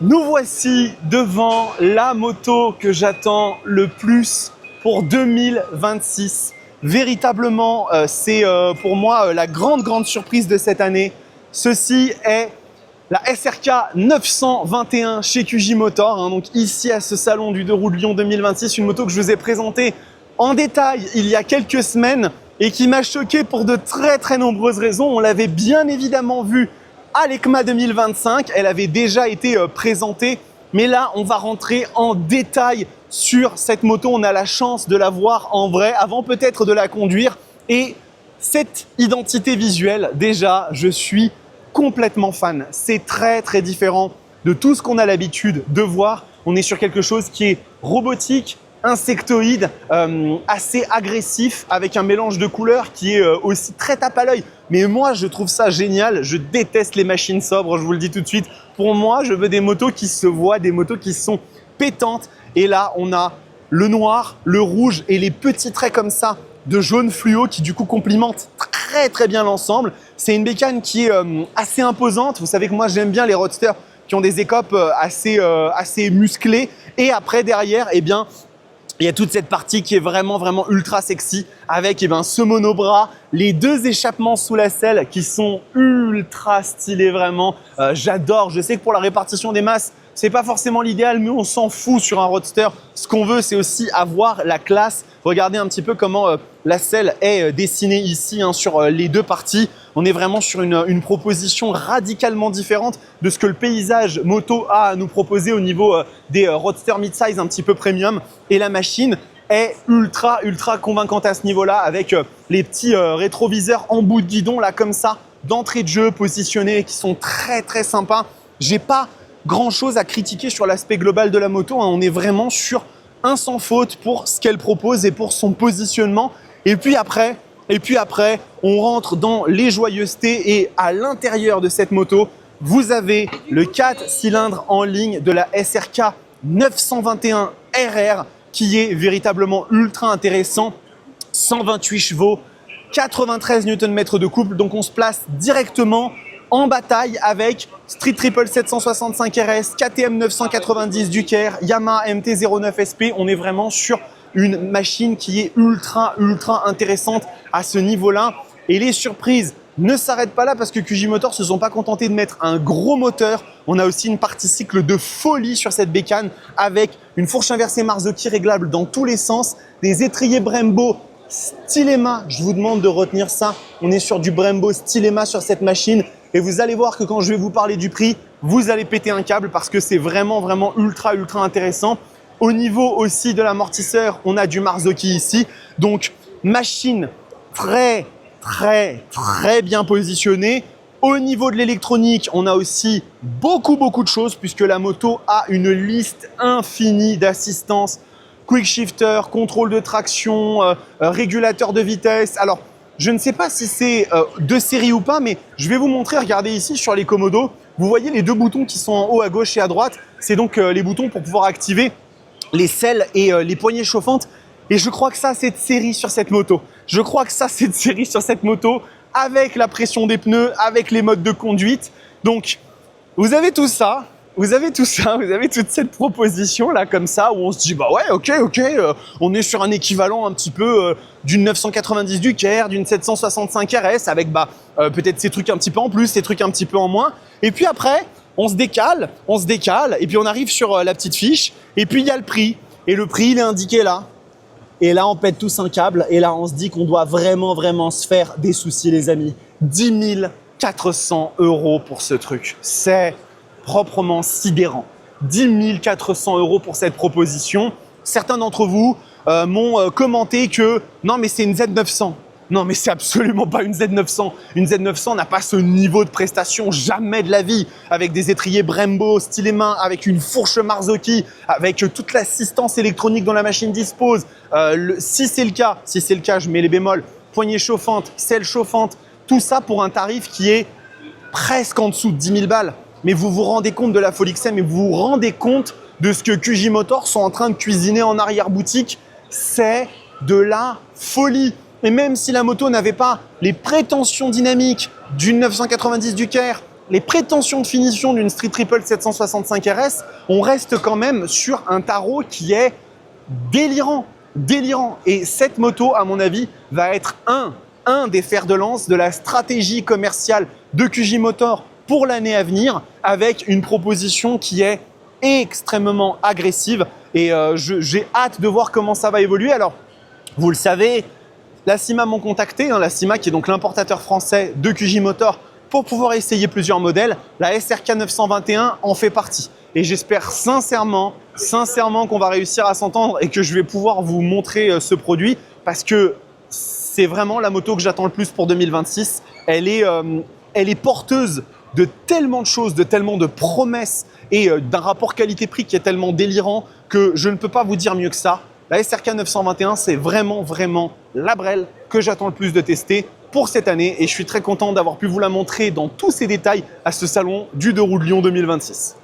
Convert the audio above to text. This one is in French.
Nous voici devant la moto que j'attends le plus pour 2026. Véritablement, c'est pour moi la grande surprise de cette année. Ceci est la SRK 921 chez QJ Motor, donc ici à ce salon du 2 roues de Lyon 2026, une moto que je vous ai présentée en détail il y a quelques semaines et qui m'a choqué pour de très nombreuses raisons. On l'avait bien évidemment vue à l'EICMA 2025, elle avait déjà été présentée, mais là on va rentrer en détail sur cette moto. On a la chance de la voir en vrai avant peut-être de la conduire, et cette identité visuelle, déjà je suis complètement fan. C'est très différent de tout ce qu'on a l'habitude de voir. On est sur quelque chose qui est robotique, insectoïde, assez agressif, avec un mélange de couleurs qui est aussi très tape à l'œil. Mais moi, je trouve ça génial. Je déteste les machines sobres, je vous le dis tout de suite. Pour moi, je veux des motos qui se voient, des motos qui sont pétantes. Et là, on a le noir, le rouge et les petits traits comme ça de jaune fluo qui du coup complimentent très bien l'ensemble. C'est une bécane qui est assez imposante. Vous savez que moi, j'aime bien les roadsters qui ont des écopes assez musclées. Et après, derrière, eh bien, il y a toute cette partie qui est vraiment ultra sexy avec ce monobras, les deux échappements sous la selle qui sont ultra stylés vraiment. J'adore. Je sais que pour la répartition des masses, c'est pas forcément l'idéal, mais on s'en fout sur un roadster. Ce qu'on veut, c'est aussi avoir la classe. Regardez un petit peu comment la selle est dessinée ici sur les deux parties. On est vraiment sur une proposition radicalement différente de ce que le paysage moto a à nous proposer au niveau des roadsters mid-size un petit peu premium. Et la machine est ultra convaincante à ce niveau-là, avec les petits rétroviseurs en bout de guidon là comme ça, d'entrée de jeu positionnés, qui sont très sympas. J'ai pas grand chose à critiquer sur l'aspect global de la moto. On est vraiment sur un sans faute pour ce qu'elle propose et pour son positionnement. Et puis après, on rentre dans les joyeusetés, et à l'intérieur de cette moto, vous avez le 4 cylindres en ligne de la SRK 921 RR qui est véritablement ultra intéressant. 128 chevaux, 93 Nm de couple, donc on se place directement en bataille avec Street Triple 765 RS, KTM 990 Duker, Yamaha MT-09 SP. On est vraiment sur une machine qui est ultra intéressante à ce niveau-là. Et les surprises ne s'arrêtent pas là, parce que QJ Motors se sont pas contentés de mettre un gros moteur. On a aussi une partie cycle de folie sur cette bécane, avec une fourche inversée Marzocchi réglable dans tous les sens, des étriers Brembo Stylema. Je vous demande de retenir ça. On est sur du Brembo Stylema sur cette machine. Et vous allez voir que quand je vais vous parler du prix, vous allez péter un câble, parce que c'est vraiment ultra intéressant. Au niveau aussi de l'amortisseur, on a du Marzocchi ici. Donc, machine très bien positionnée. Au niveau de l'électronique, on a aussi beaucoup de choses, puisque la moto a une liste infinie d'assistance. Quick shifter, contrôle de traction, régulateur de vitesse. Alors, je ne sais pas si c'est de série ou pas, mais je vais vous montrer. Regardez ici sur les commodos, vous voyez les deux boutons qui sont en haut à gauche et à droite. C'est donc les boutons pour pouvoir activer les selles et les poignées chauffantes. Et je crois que ça, c'est de série sur cette moto. Avec la pression des pneus, avec les modes de conduite. Donc, vous avez tout ça. Vous avez toute cette proposition là comme ça, où on se dit bah ouais, ok, on est sur un équivalent un petit peu d'une 990 Duker, d'une 765 RS, avec peut-être ces trucs un petit peu en plus, ces trucs un petit peu en moins. Et puis après, on se décale, et puis on arrive sur la petite fiche, et puis il y a le prix. Et le prix, il est indiqué là. Et là, on pète tous un câble, et là, on se dit qu'on doit vraiment se faire des soucis, les amis. 10 400 € pour ce truc. C'est proprement sidérant. 10 400 € pour cette proposition. Certains d'entre vous m'ont commenté que non, mais c'est une Z900. Non, mais c'est absolument pas une Z900. Une Z900 n'a pas ce niveau de prestation, jamais de la vie. Avec des étriers Brembo, Stylema, avec une fourche Marzocchi, avec toute l'assistance électronique dont la machine dispose. Si c'est le cas, je mets les bémols. Poignée chauffante, selle chauffante, tout ça pour un tarif qui est presque en dessous de 10 000 balles. Mais vous vous rendez compte de la folie que c'est, mais vous vous rendez compte de ce que QJ Motors sont en train de cuisiner en arrière-boutique. C'est de la folie. Et même si la moto n'avait pas les prétentions dynamiques d'une 990 Duker, les prétentions de finition d'une Street Triple 765 RS, on reste quand même sur un tarot qui est délirant, délirant. Et cette moto, à mon avis, va être un des fers de lance de la stratégie commerciale de QJ Motor pour l'année à venir, avec une proposition qui est extrêmement agressive. Et j'ai hâte de voir comment ça va évoluer. Alors, vous le savez, la CIMA m'ont contacté, la CIMA qui est donc l'importateur français de QJ Motor, pour pouvoir essayer plusieurs modèles. La SRK 921 en fait partie. Et j'espère sincèrement qu'on va réussir à s'entendre et que je vais pouvoir vous montrer ce produit, parce que c'est vraiment la moto que j'attends le plus pour 2026. Elle est porteuse de tellement de choses, de tellement de promesses et d'un rapport qualité-prix qui est tellement délirant que je ne peux pas vous dire mieux que ça. La SRK 921, c'est vraiment la brelle que j'attends le plus de tester pour cette année, et je suis très content d'avoir pu vous la montrer dans tous ses détails à ce salon du 2 roues de Lyon 2026.